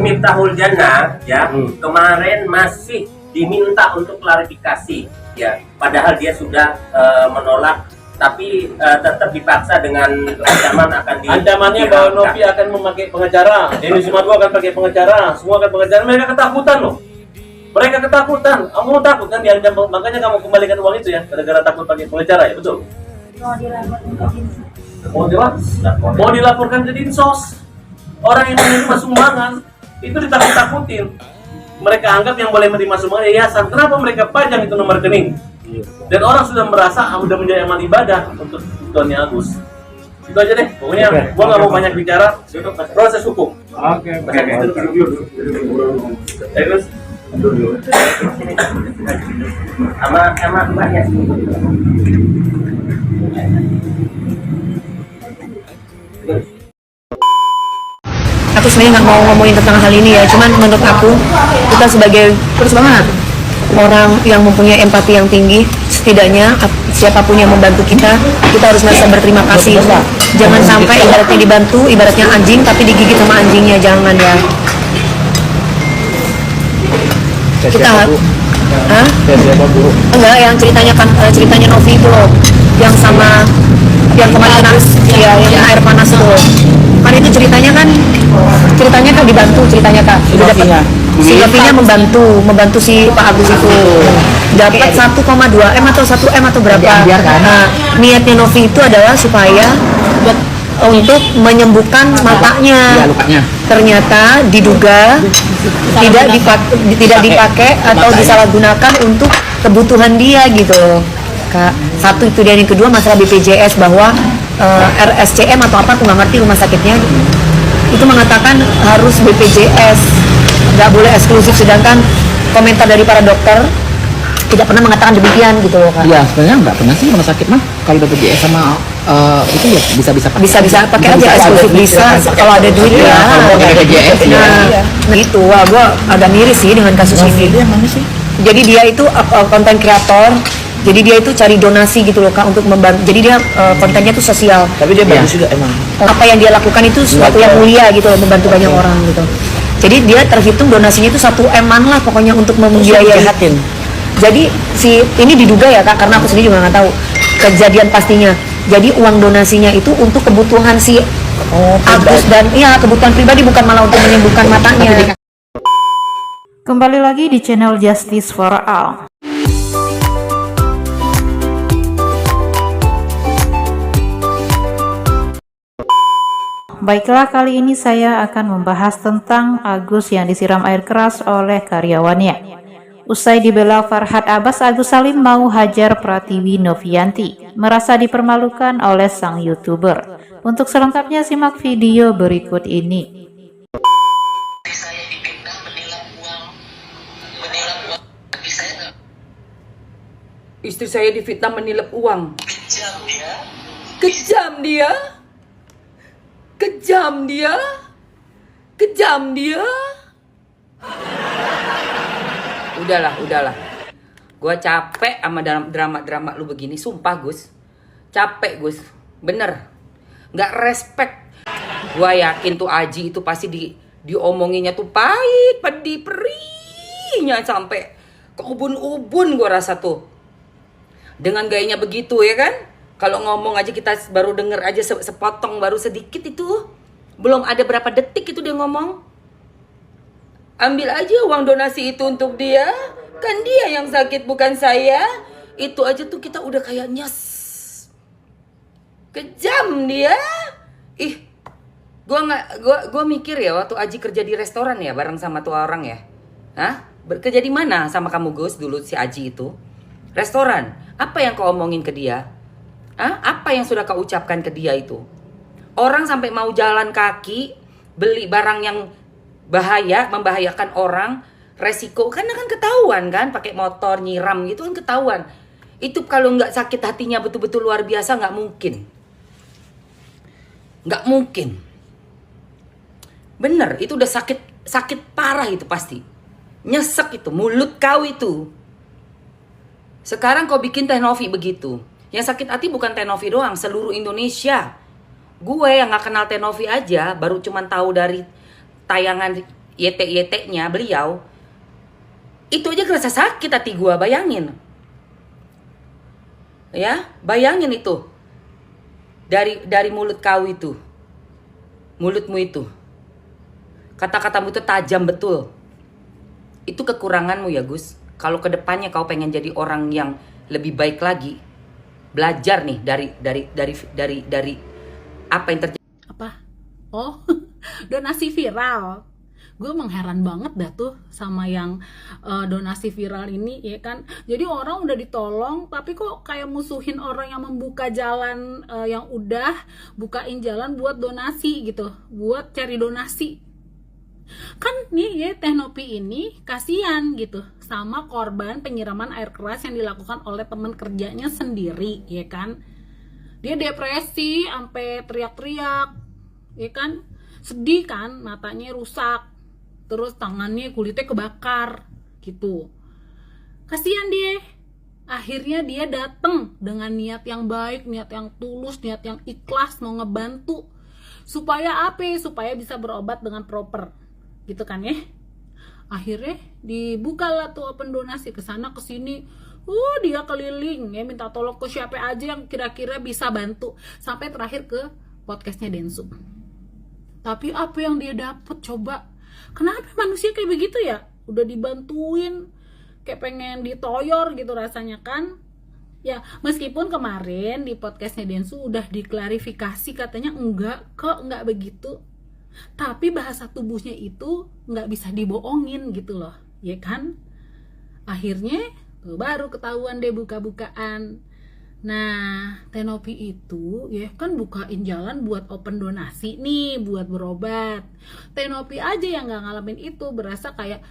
Miftahul Jannah ya kemarin masih diminta untuk klarifikasi ya, padahal dia sudah menolak, tapi tetap dipaksa dengan ancaman akan ancamannya bahwa Novi akan memakai pengacara, Denny Sumargo akan pakai pengacara, semua akan pengacara. Mereka ketakutan loh, mereka ketakutan. Kamu takut kan diancam, makanya kamu kembalikan uang itu ya, gara-gara takut pakai pengacara ya, betul? Mau dilaporkan ke Dinsos. Orang yang menerima sumbangan itu ditakut-takutin. Mereka anggap yang boleh menerima sumbangan yayasan. Kenapa mereka pajang itu nomor rekening? Dan orang sudah merasa sudah menjadi amal ibadah untuk Tony Agus. Itu aja deh. Pokoknya gua nggak mau banyak bicara. Proses hukum. Oke. Terus sama mbaknya. Aku sebenarnya nggak mau ngomongin tentang hal ini ya, cuman menurut aku kita sebagai orang yang mempunyai empati yang tinggi, setidaknya siapapun yang membantu kita harus merasa berterima kasih. Jangan sampai ibaratnya dibantu, ibaratnya anjing tapi digigit sama anjingnya, jangan ya. Kita enggak, yang ceritanya Novi itu loh, yang sama yang kemarin ya, yang air panas itu kan, itu ceritanya kan dibantu ceritanya Kak, si Novinya membantu si Pak Agus itu dapat 1,2 M atau 1 M atau berapa. Nah, niatnya Novi itu adalah supaya untuk menyembuhkan matanya. Ternyata diduga tidak dipakai atau disalahgunakan untuk kebutuhan dia gitu Kak. Satu itu, dan yang kedua masalah BPJS, bahwa RSCM atau apa, aku nggak ngerti rumah sakitnya, itu mengatakan harus BPJS, nggak boleh eksklusif, sedangkan komentar dari para dokter tidak pernah mengatakan demikian gitu loh Kak. Iya, sebenarnya nggak pernah sih rumah sakit mah kalau BPJS sama itu ya bisa pakai aja eksklusif, bisa kalau ada duit ya. BPJS Nah itu, wah gue agak miris sih dengan kasus ini. Jadi dia itu konten kreator, jadi dia itu cari donasi gitu loh Kak untuk membantu. Jadi dia kontennya itu sosial. Tapi dia bagus juga emang. Apa yang dia lakukan itu sesuatu yang mulia gitu loh, membantu banyak orang gitu. Jadi dia terhitung donasinya itu 1 M-an lah pokoknya untuk membiayai. Jadi si ini diduga ya Kak, karena aku sendiri juga nggak tahu kejadian pastinya. Jadi uang donasinya itu untuk kebutuhan si Agus dan kebutuhan pribadi, bukan malah untuk menyembuhkan matanya. Kembali lagi di channel Justice for All. Baiklah, kali ini saya akan membahas tentang Agus yang disiram air keras oleh karyawannya. Usai dibela Farhad Abbas, Agus Salim mau hajar Pratiwi Novianti, merasa dipermalukan oleh sang YouTuber. Untuk selengkapnya simak video berikut ini. Istri saya difitnah menilap uang. Kejam dia. Udahlah. Gua capek sama drama lu begini, sumpah Gus. Capek Gus, bener. Nggak respect. Gua yakin tuh Aji itu pasti diomonginnya tuh pahit, pedih, perihnya sampai ke ubun-ubun gua rasa tuh. Dengan gayanya begitu ya kan? Kalau ngomong aja kita baru denger aja sepotong, baru sedikit itu. Belum ada berapa detik itu dia ngomong. Ambil aja uang donasi itu untuk dia. Kan dia yang sakit bukan saya. Itu aja tuh kita udah kayak nyes. Kejam dia. Gua mikir ya waktu Aji kerja di restoran ya bareng sama tuh orang ya. Kerja di mana sama kamu Gus dulu si Aji itu? Restoran. Apa yang kau omongin ke dia? Apa yang sudah kau ucapkan ke dia itu? Orang sampai mau jalan kaki beli barang yang membahayakan orang, resiko, karena kan ketahuan kan, pakai motor nyiram gitu kan ketahuan. Itu kalau nggak sakit hatinya betul-betul luar biasa, nggak mungkin. Bener, itu udah sakit parah itu pasti. Nyesek itu, mulut kau itu. Sekarang kau bikin Teh Novi begitu. Yang sakit hati bukan Teh Novi doang, seluruh Indonesia. Gue yang nggak kenal Teh Novi aja, baru cuman tahu dari tayangan YT-YT-nya beliau. Itu aja kerasa sakit hati gue, bayangin. Ya, bayangin itu. Dari mulut kau itu. Mulutmu itu. Kata-katamu itu tajam betul. Itu kekuranganmu ya, Gus. Kalau kedepannya kau pengen jadi orang yang lebih baik lagi, belajar nih dari apa yang terjadi. Apa? Oh, donasi viral. Gue mengheran banget dah tuh sama yang donasi viral ini, ya kan. Jadi orang udah ditolong, tapi kok kayak musuhin orang yang membuka jalan, yang udah bukain jalan buat donasi gitu, buat cari donasi. Kan nih ya, Teh Novi ini kasihan gitu sama korban penyiraman air keras yang dilakukan oleh teman kerjanya sendiri, ya kan. Dia depresi sampai teriak-teriak, ya kan, sedih kan, matanya rusak, terus tangannya kulitnya kebakar gitu. Kasihan dia. Akhirnya dia datang dengan niat yang baik, niat yang tulus, niat yang ikhlas mau ngebantu. Supaya apa? Supaya bisa berobat dengan proper. Gitu kan ya. Akhirnya dibukalah tuh open donasi ke sana ke sini. Dia keliling ya, minta tolong ke siapa aja yang kira-kira bisa bantu, sampai terakhir ke podcastnya Densu. Tapi apa yang dia dapet coba? Kenapa manusia kayak begitu ya? Udah dibantuin kayak pengen ditoyor gitu rasanya kan? Ya, meskipun kemarin di podcastnya Densu udah diklarifikasi katanya enggak begitu. Tapi bahasa tubuhnya itu nggak bisa dibohongin gitu loh, ya kan? Akhirnya tuh baru ketahuan deh buka-bukaan. Nah, Teh Novi itu ya kan bukain jalan buat open donasi nih, buat berobat. Teh Novi aja yang nggak ngalamin itu, berasa kayak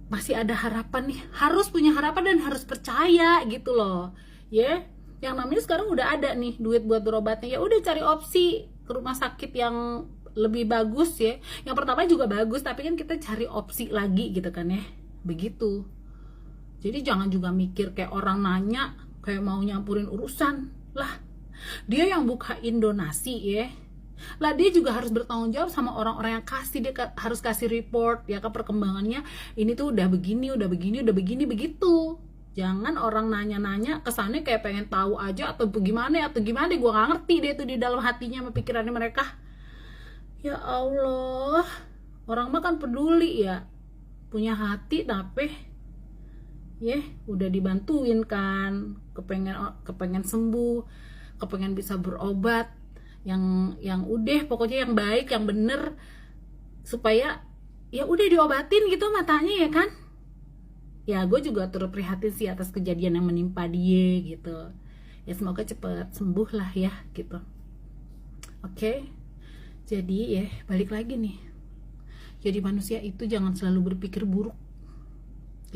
masih ada harapan nih, harus punya harapan dan harus percaya gitu loh, ya. Yang namanya sekarang udah ada nih duit buat berobatnya, ya udah cari opsi ke rumah sakit yang lebih bagus ya. Yang pertama juga bagus, tapi kan kita cari opsi lagi gitu kan ya, begitu. Jadi jangan juga mikir kayak orang nanya kayak mau nyampurin urusan lah. Dia yang bukain donasi ya, lah dia juga harus bertanggung jawab sama orang-orang yang kasih. Dia harus kasih report ya ke perkembangannya, ini tuh udah begini begitu. Jangan orang nanya-nanya kesannya kayak pengen tahu aja atau gimana gue nggak ngerti deh tuh di dalam hatinya sama pikirannya mereka. Ya Allah, orang mah kan peduli ya, punya hati, tapi udah dibantuin kan, kepengen sembuh, kepengen bisa berobat yang udah pokoknya yang baik, yang bener, supaya ya udah diobatin gitu matanya ya kan. Ya gue juga turut prihatin sih atas kejadian yang menimpa dia gitu. Ya semoga cepet sembuh lah ya gitu. Oke. Jadi ya balik lagi nih, jadi manusia itu jangan selalu berpikir buruk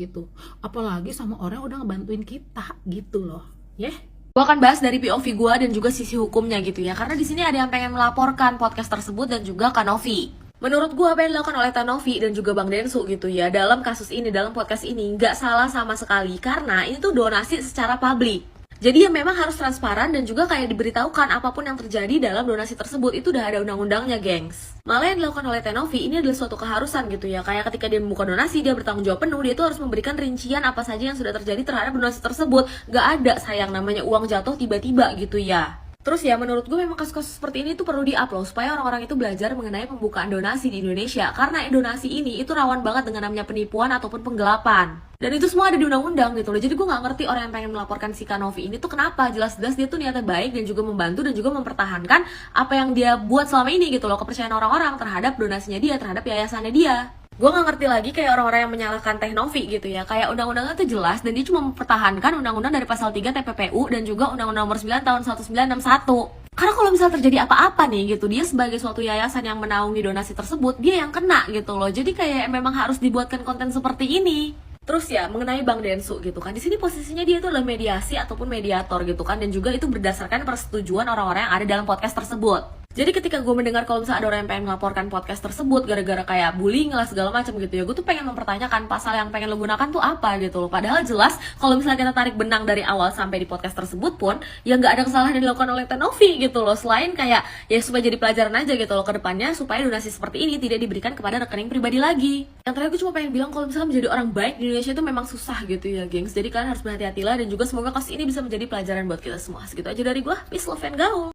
gitu, apalagi sama orang yang udah ngebantuin kita gitu loh ya. Gue akan bahas dari POV gue dan juga sisi hukumnya gitu ya, karena di sini ada yang pengen melaporkan podcast tersebut dan juga Kak Novi. Menurut gue apa yang dilakukan oleh Teh Novi dan juga Bang Densu gitu ya dalam kasus ini, dalam podcast ini nggak salah sama sekali, karena ini tuh donasi secara publik. Jadi ya memang harus transparan dan juga kayak diberitahukan apapun yang terjadi dalam donasi tersebut itu udah ada undang-undangnya, gengs. Malah yang dilakukan oleh Teh Novi ini adalah suatu keharusan gitu ya. Kayak ketika dia membuka donasi, dia bertanggung jawab penuh, dia tuh harus memberikan rincian apa saja yang sudah terjadi terhadap donasi tersebut. Gak ada sayang namanya uang jatuh tiba-tiba gitu ya. Terus ya menurut gue memang kasus-kasus seperti ini tuh perlu di-upload supaya orang-orang itu belajar mengenai pembukaan donasi di Indonesia. Karena donasi ini itu rawan banget dengan namanya penipuan ataupun penggelapan. Dan itu semua ada di undang-undang gitu loh. Jadi gue gak ngerti orang yang pengen melaporkan si Kak Novi ini tuh kenapa. Jelas-jelas dia tuh niatnya baik dan juga membantu dan juga mempertahankan apa yang dia buat selama ini gitu loh. Kepercayaan orang-orang terhadap donasinya dia, terhadap yayasannya dia. Gue gak ngerti lagi kayak orang-orang yang menyalahkan Teh Novi gitu ya. Kayak undang-undangnya tuh jelas dan dia cuma mempertahankan undang-undang dari pasal 3 TPPU dan juga undang-undang nomor 9 tahun 1961. Karena kalau misalnya terjadi apa-apa nih gitu, dia sebagai suatu yayasan yang menaungi donasi tersebut, dia yang kena gitu loh. Jadi kayak memang harus dibuatkan konten seperti ini. Terus ya mengenai Bang Densu gitu kan, di sini posisinya dia itu adalah mediasi ataupun mediator gitu kan, dan juga itu berdasarkan persetujuan orang-orang yang ada dalam podcast tersebut. Jadi ketika gue mendengar kalau misalnya ada orang yang pengen melaporkan podcast tersebut gara-gara kayak bullying lah segala macam gitu ya, gue tuh pengen mempertanyakan pasal yang pengen lo gunakan tuh apa gitu loh. Padahal jelas kalau misalnya kita tarik benang dari awal sampai di podcast tersebut pun ya nggak ada kesalahan yang dilakukan oleh Teh Novi gitu loh, selain kayak ya supaya jadi pelajaran aja gitu loh ke depannya, supaya donasi seperti ini tidak diberikan kepada rekening pribadi lagi. Yang terakhir gue cuma pengen bilang kalau misalnya menjadi orang baik di Indonesia itu memang susah gitu ya gengs, jadi kalian harus berhati-hatilah dan juga semoga kasus ini bisa menjadi pelajaran buat kita semua. Segitu aja dari gue, peace, love, and gaul.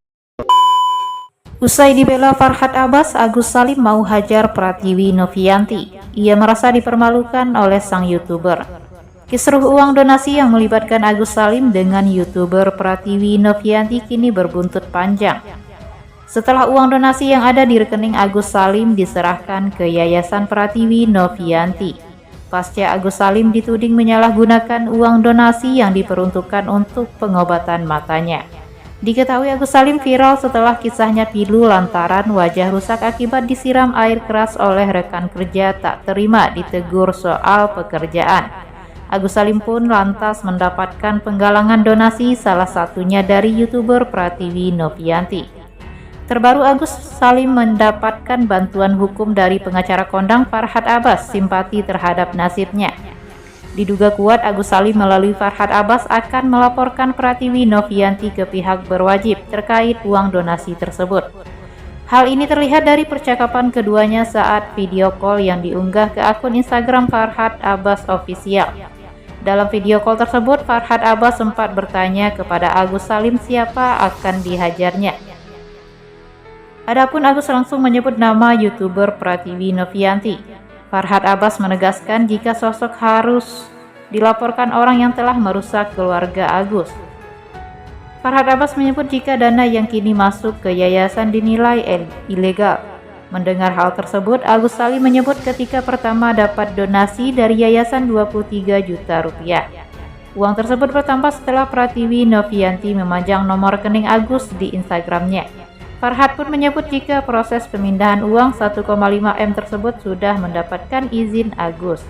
Usai dibela Farhad Abbas, Agus Salim mau hajar Pratiwi Novianti. Ia merasa dipermalukan oleh sang YouTuber. Kisruh uang donasi yang melibatkan Agus Salim dengan YouTuber Pratiwi Novianti kini berbuntut panjang. Setelah uang donasi yang ada di rekening Agus Salim diserahkan ke Yayasan Pratiwi Novianti, pasca Agus Salim dituding menyalahgunakan uang donasi yang diperuntukkan untuk pengobatan matanya. Diketahui Agus Salim viral setelah kisahnya pilu lantaran wajah rusak akibat disiram air keras oleh rekan kerja tak terima ditegur soal pekerjaan. Agus Salim pun lantas mendapatkan penggalangan donasi, salah satunya dari YouTuber Pratiwi Novianti. Terbaru Agus Salim mendapatkan bantuan hukum dari pengacara kondang Farhad Abbas simpati terhadap nasibnya. Diduga kuat Agus Salim melalui Farhad Abbas akan melaporkan Pratiwi Novianti ke pihak berwajib terkait uang donasi tersebut. Hal ini terlihat dari percakapan keduanya saat video call yang diunggah ke akun Instagram Farhad Abbas Official. Dalam video call tersebut, Farhad Abbas sempat bertanya kepada Agus Salim siapa akan dihajarnya. Adapun Agus langsung menyebut nama YouTuber Pratiwi Novianti. Farhad Abbas menegaskan jika sosok harus dilaporkan orang yang telah merusak keluarga Agus. Farhad Abbas menyebut jika dana yang kini masuk ke yayasan dinilai ilegal. Mendengar hal tersebut, Agus Salim menyebut ketika pertama dapat donasi dari yayasan 23 juta rupiah. Uang tersebut bertambah setelah Pratiwi Novianti memajang nomor rekening Agus di Instagramnya. Farhad pun menyebut jika proses pemindahan uang 1,5 M tersebut sudah mendapatkan izin Agus.